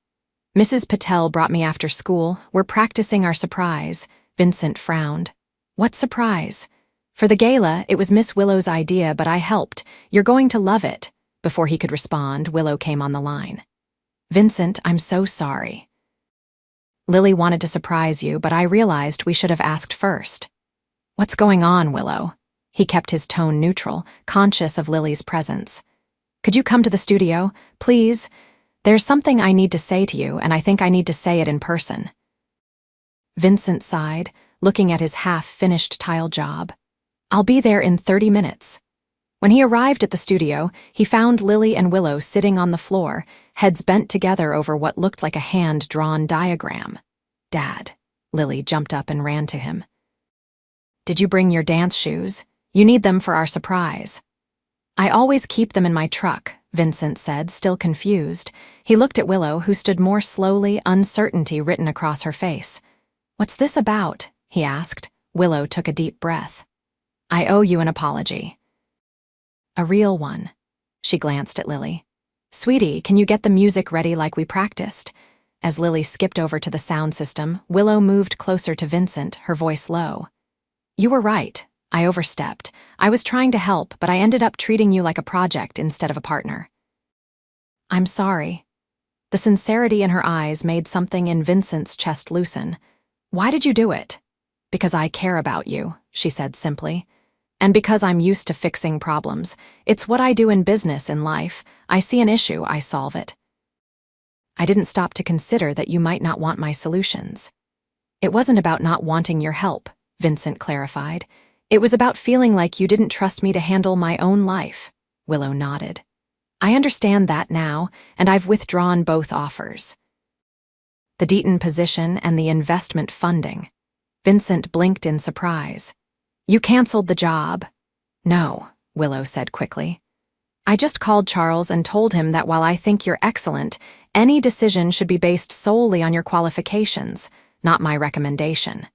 Mrs. Patel brought me after school. We're practicing our surprise. Vincent frowned. What surprise? For the gala, it was Miss Willow's idea, but I helped. You're going to love it. Before he could respond, Willow came on the line. Vincent, I'm so sorry. Lily wanted to surprise you, but I realized we should have asked first. What's going on, Willow? He kept his tone neutral, conscious of Lily's presence. Could you come to the studio, please? There's something I need to say to you, and I think I need to say it in person. Vincent sighed, looking at his half-finished tile job. I'll be there in 30 minutes. When he arrived at the studio, he found Lily and Willow sitting on the floor, heads bent together over what looked like a hand-drawn diagram. Dad. Lily jumped up and ran to him. Did you bring your dance shoes? You need them for our surprise. I always keep them in my truck, Vincent said, still confused. He looked at Willow, who stood more slowly, uncertainty written across her face. What's this about? He asked. Willow took a deep breath. I owe you an apology. A real one. She glanced at Lily. Sweetie, can you get the music ready like we practiced? As Lily skipped over to the sound system, Willow moved closer to Vincent, her voice low. You were right. I overstepped. I was trying to help, but I ended up treating you like a project instead of a partner. I'm sorry. The sincerity in her eyes made something in Vincent's chest loosen. Why did you do it? Because I care about you, she said simply. And because I'm used to fixing problems. It's what I do in business, in life. I see an issue, I solve it. I didn't stop to consider that you might not want my solutions. It wasn't about not wanting your help, Vincent clarified. It was about feeling like you didn't trust me to handle my own life. Willow nodded. I understand that now, and I've withdrawn both offers. The Deaton position and the investment funding. Vincent blinked in surprise. You canceled the job. No, Willow said quickly. I just called Charles and told him that while I think you're excellent, any decision should be based solely on your qualifications, not my recommendation.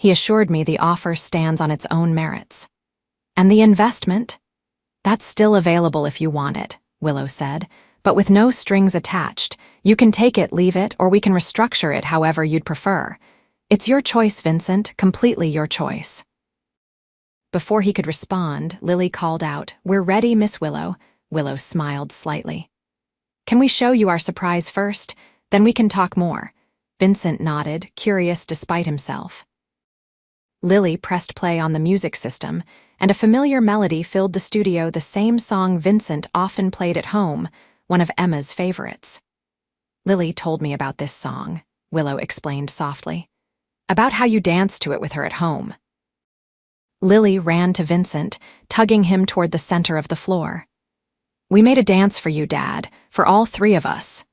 He assured me the offer stands on its own merits. And the investment? That's still available if you want it, Willow said, but with no strings attached. You can take it, leave it, or we can restructure it however you'd prefer. It's your choice, Vincent, completely your choice. Before he could respond, Lily called out, "We're ready, Miss Willow." Willow smiled slightly. "Can we show you our surprise first? Then we can talk more." Vincent nodded, curious despite himself. Lily pressed play on the music system, and a familiar melody filled the studio, the same song Vincent often played at home, one of Emma's favorites. "Lily told me about this song," Willow explained softly. "About how you danced to it with her at home." Lily ran to Vincent, tugging him toward the center of the floor. "We made a dance for you, Dad, for all three of us."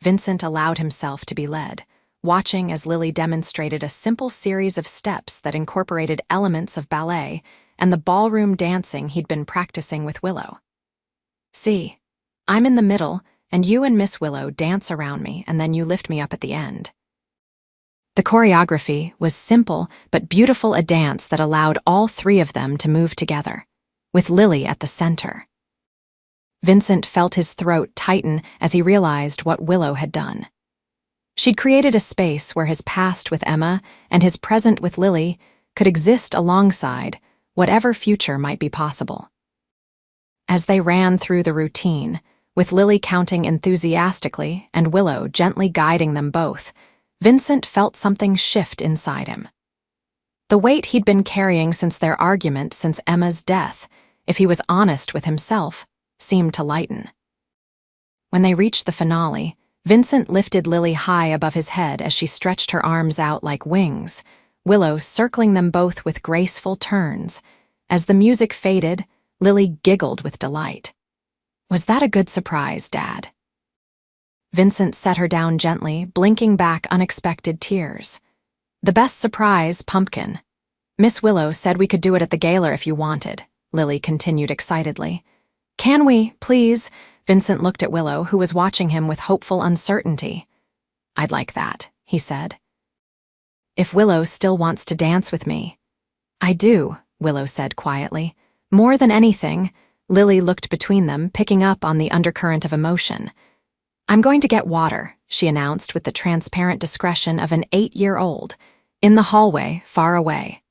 Vincent allowed himself to be led, watching as Lily demonstrated a simple series of steps that incorporated elements of ballet and the ballroom dancing he'd been practicing with Willow. "See, I'm in the middle, and you and Miss Willow dance around me, and then you lift me up at the end." The choreography was simple but beautiful, a dance that allowed all three of them to move together, with Lily at the center. Vincent felt his throat tighten as he realized what Willow had done. She'd created a space where his past with Emma and his present with Lily could exist alongside whatever future might be possible. As they ran through the routine, with Lily counting enthusiastically and Willow gently guiding them both, Vincent felt something shift inside him. The weight he'd been carrying since their argument, since Emma's death, if he was honest with himself, seemed to lighten. When they reached the finale, Vincent lifted Lily high above his head as she stretched her arms out like wings, Willow circling them both with graceful turns. As the music faded, Lily giggled with delight. "Was that a good surprise, Dad?" Vincent set her down gently, blinking back unexpected tears. "The best surprise, pumpkin. Miss Willow said we could do it at the gala if you wanted," Lily continued excitedly. "Can we, please?" Vincent looked at Willow, who was watching him with hopeful uncertainty. "I'd like that," he said. "If Willow still wants to dance with me." "I do," Willow said quietly. "More than anything." Lily looked between them, picking up on the undercurrent of emotion. "I'm going to get water," she announced with the transparent discretion of an 8-year-old, in the hallway, far away.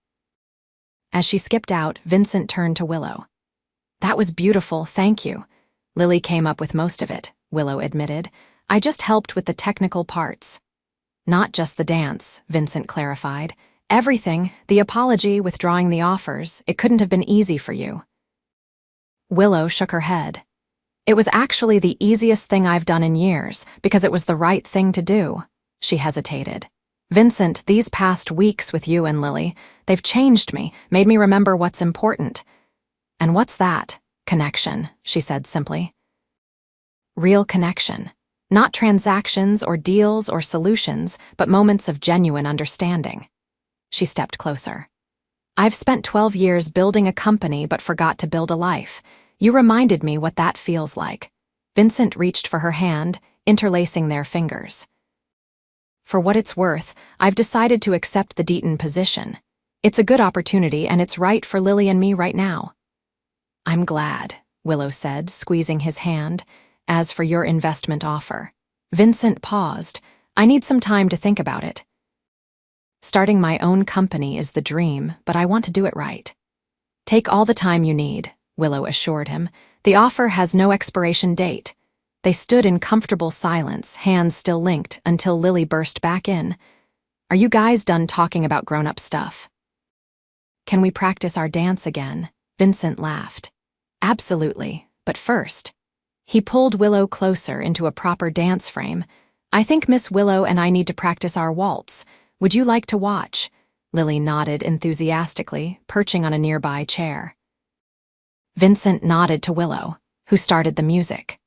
As she skipped out, Vincent turned to Willow. "That was beautiful, thank you." "Lily came up with most of it," Willow admitted. "I just helped with the technical parts." "Not just the dance," Vincent clarified. "Everything, the apology, withdrawing the offers, it couldn't have been easy for you." Willow shook her head. "It was actually the easiest thing I've done in years, because it was the right thing to do." She hesitated. "Vincent, these past weeks with you and Lily, they've changed me, made me remember what's important." "And what's that?" "Connection," she said simply. "Real connection. Not transactions or deals or solutions, but moments of genuine understanding." She stepped closer. "I've spent 12 years building a company but forgot to build a life. You reminded me what that feels like." Vincent reached for her hand, interlacing their fingers. "For what it's worth, I've decided to accept the Deaton position. It's a good opportunity and it's right for Lily and me right now." "I'm glad," Willow said, squeezing his hand. "As for your investment offer." Vincent paused. "I need some time to think about it. Starting my own company is the dream, but I want to do it right." "Take all the time you need," Willow assured him. "The offer has no expiration date." They stood in comfortable silence, hands still linked, until Lily burst back in. "Are you guys done talking about grown-up stuff? Can we practice our dance again?" Vincent laughed. "Absolutely, but first." He pulled Willow closer into a proper dance frame. "I think Miss Willow and I need to practice our waltz. Would you like to watch?" Lily nodded enthusiastically, perching on a nearby chair. Vincent nodded to Willow, who started the music.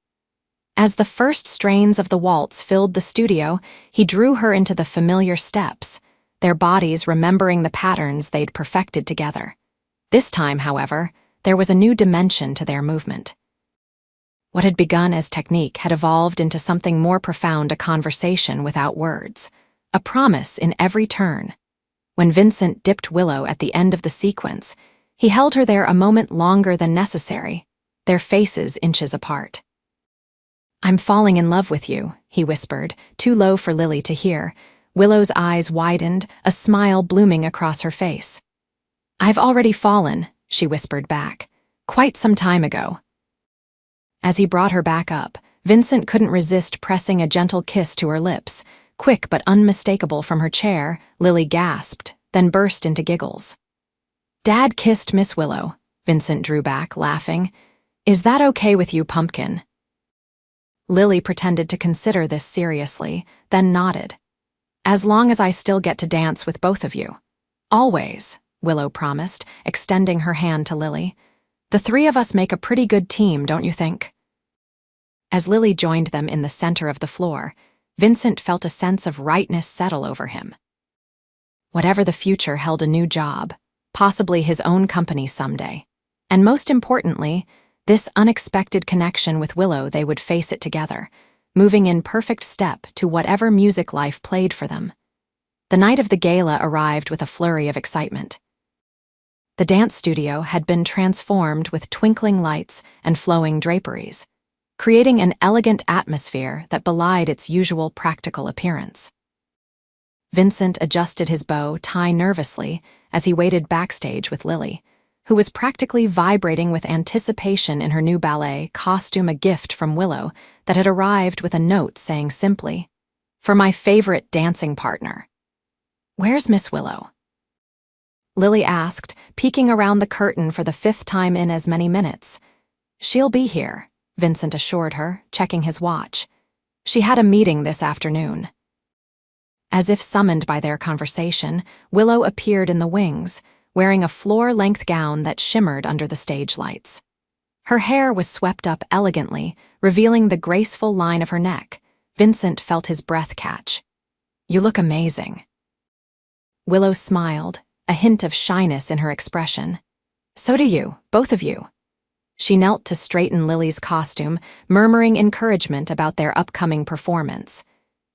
As the first strains of the waltz filled the studio, he drew her into the familiar steps, their bodies remembering the patterns they'd perfected together. This time, however, there was a new dimension to their movement. What had begun as technique had evolved into something more profound, a conversation without words, a promise in every turn. When Vincent dipped Willow at the end of the sequence, he held her there a moment longer than necessary, their faces inches apart. "I'm falling in love with you," he whispered, too low for Lily to hear. Willow's eyes widened, a smile blooming across her face. "I've already fallen," she whispered back, "quite some time ago." As he brought her back up, Vincent couldn't resist pressing a gentle kiss to her lips. Quick but unmistakable from her chair, Lily gasped, then burst into giggles. "Dad kissed Miss Willow," Vincent drew back, laughing. "Is that okay with you, Pumpkin?" Lily pretended to consider this seriously, then nodded. "As long as I still get to dance with both of you." "Always," Willow promised, extending her hand to Lily. "The three of us make a pretty good team, don't you think?" As Lily joined them in the center of the floor, Vincent felt a sense of rightness settle over him. Whatever the future held, a new job, possibly his own company someday. And most importantly, this unexpected connection with Willow, they would face it together, moving in perfect step to whatever music life played for them. The night of the gala arrived with a flurry of excitement. The dance studio had been transformed with twinkling lights and flowing draperies, creating an elegant atmosphere that belied its usual practical appearance. Vincent adjusted his bow tie nervously as he waited backstage with Lily, who was practically vibrating with anticipation in her new ballet costume, a gift from Willow that had arrived with a note saying simply, "For my favorite dancing partner." "Where's Miss Willow?" Lily asked, peeking around the curtain for the 5th time in as many minutes. "She'll be here," Vincent assured her, checking his watch. "She had a meeting this afternoon." As if summoned by their conversation, Willow appeared in the wings, wearing a floor-length gown that shimmered under the stage lights. Her hair was swept up elegantly, revealing the graceful line of her neck. Vincent felt his breath catch. "You look amazing." Willow smiled, a hint of shyness in her expression. "So do you, both of you." She knelt to straighten Lily's costume, murmuring encouragement about their upcoming performance.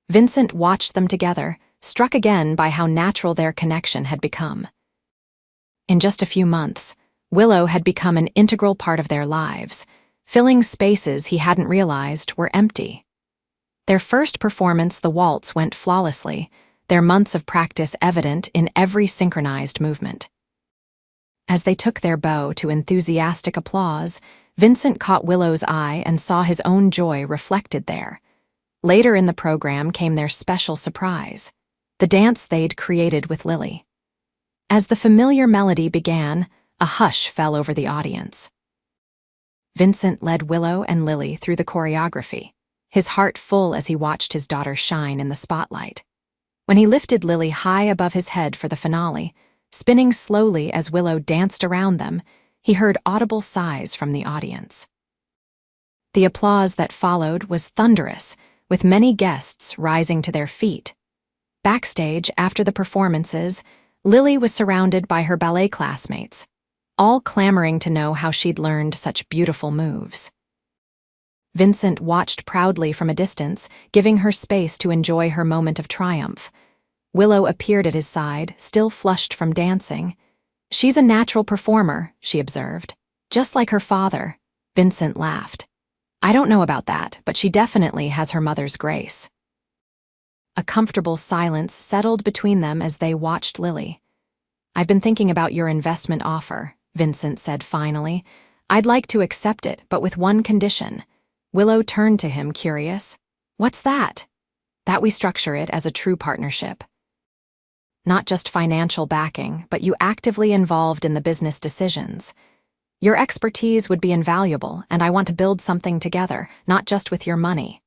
Vincent watched them together, struck again by how natural their connection had become. In just a few months, Willow had become an integral part of their lives, filling spaces he hadn't realized were empty. Their first performance, the waltz, went flawlessly, their months of practice evident in every synchronized movement. As they took their bow to enthusiastic applause, Vincent caught Willow's eye and saw his own joy reflected there. Later in the program came their special surprise, the dance they'd created with Lily. As the familiar melody began, a hush fell over the audience. Vincent led Willow and Lily through the choreography, his heart full as he watched his daughter shine in the spotlight. When he lifted Lily high above his head for the finale, spinning slowly as Willow danced around them, he heard audible sighs from the audience. The applause that followed was thunderous, with many guests rising to their feet. Backstage, after the performances, Lily was surrounded by her ballet classmates, all clamoring to know how she'd learned such beautiful moves. Vincent watched proudly from a distance, giving her space to enjoy her moment of triumph. Willow appeared at his side, still flushed from dancing. "She's a natural performer," she observed. "Just like her father." Vincent laughed. "I don't know about that, but she definitely has her mother's grace." A comfortable silence settled between them as they watched Lily. "I've been thinking about your investment offer," Vincent said finally. "I'd like to accept it, but with one condition." Willow turned to him, curious. "What's that?" "That we structure it as a true partnership. Not just financial backing, but you actively involved in the business decisions. Your expertise would be invaluable, and I want to build something together, not just with your money."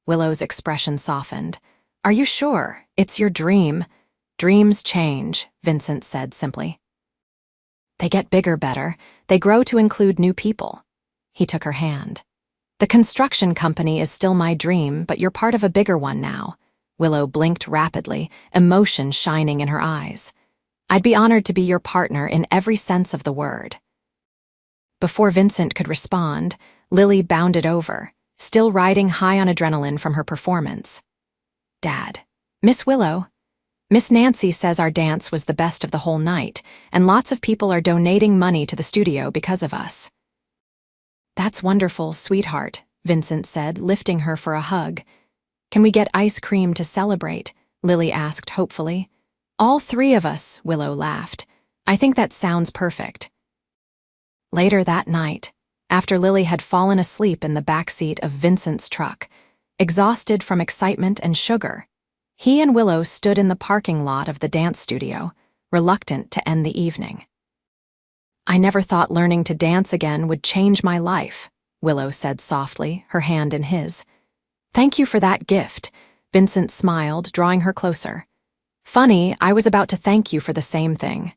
Willow's expression softened. "Are you sure? It's your dream." "Dreams change," Vincent said simply. "They get bigger better. They grow to include new people." He took her hand. "The construction company is still my dream, but you're part of a bigger one now." Willow blinked rapidly, emotion shining in her eyes. "I'd be honored to be your partner in every sense of the word." Before Vincent could respond, Lily bounded over, still riding high on adrenaline from her performance. "Dad, Miss Willow." Miss Nancy says our dance was the best of the whole night, and lots of people are donating money to the studio because of us. That's wonderful, sweetheart, Vincent said, lifting her for a hug. Can we get ice cream to celebrate? Lily asked hopefully. All three of us, Willow laughed. I think that sounds perfect. Later that night, after Lily had fallen asleep in the backseat of Vincent's truck, exhausted from excitement and sugar, he and Willow stood in the parking lot of the dance studio, reluctant to end the evening. I never thought learning to dance again would change my life, Willow said softly, her hand in his. Thank you for that gift, Vincent smiled, drawing her closer. Funny, I was about to thank you for the same thing.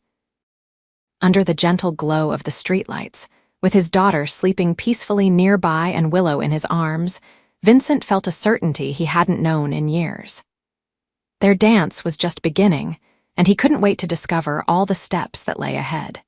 Under the gentle glow of the streetlights, with his daughter sleeping peacefully nearby and Willow in his arms, Vincent felt a certainty he hadn't known in years. Their dance was just beginning, and he couldn't wait to discover all the steps that lay ahead.